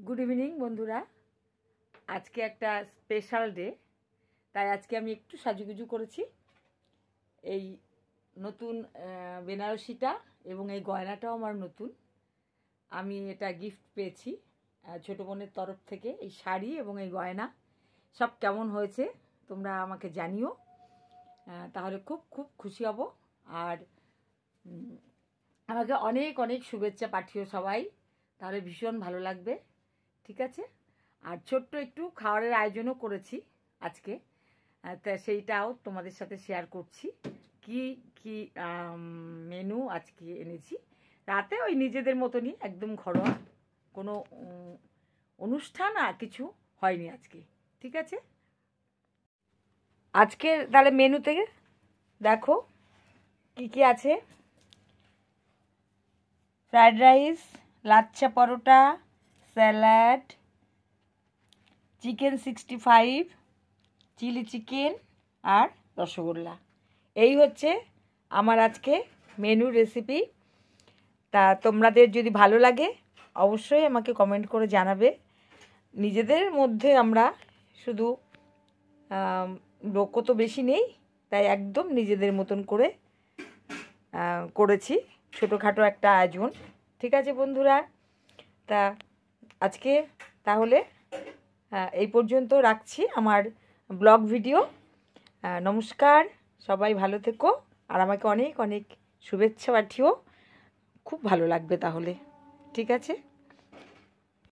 Good evening বন্ধুরা। আজকে একটা স্পেশাল ডে, তাই আজকে আমি একটু সাজুগুজু করেছি। এই নতুন বেনারসিটা এবং এই গয়নাটাও আমার নতুন। আমি এটা গিফট পেয়েছি ছোটো বোনের তরফ থেকে। এই শাড়ি এবং এই গয়না সব কেমন হয়েছে তোমরা আমাকে জানিও, তাহলে খুব খুব খুশি হব। আর আমাকে অনেক অনেক শুভেচ্ছা পাঠিও সবাই, তাহলে ভীষণ ভালো লাগবে। ঠিক আছে। আর ছোট্ট একটু খাবারের আয়োজনও করেছি আজকে, তা সেইটাও তোমাদের সাথে শেয়ার করছি। কি কি মেনু আজকে এনেছি। রাতে ওই নিজেদের মতনই একদম ঘরোয়া, কোনো অনুষ্ঠান আর কিছু হয়নি আজকে। ঠিক আছে। আজকে তাহলে মেনু থেকে দেখো কি কি আছে। Fried rice, lachha paratha, salad, chicken 65, chilli chicken আর রসগোল্লা। এই হচ্ছে আমার আজকে মেনু রেসিপি। তা তোমাদের যদি ভালো লাগে অবশ্যই আমাকে কমেন্ট করে জানাবে। নিজেদের মধ্যে আমরা শুধু লোকও তো বেশি নেই, তাই একদম নিজেদের মতন করে করেছি ছোটোখাটো একটা আয়োজন। ঠিক আছে বন্ধুরা, তা আজকে তাহলে এই পর্যন্ত রাখছি আমার ব্লগ ভিডিও। নমস্কার, সবাই ভালো থেকো আর আমাকে অনেক অনেক শুভেচ্ছা পাঠিও, খুব ভালো লাগবে তাহলে। ঠিক আছে।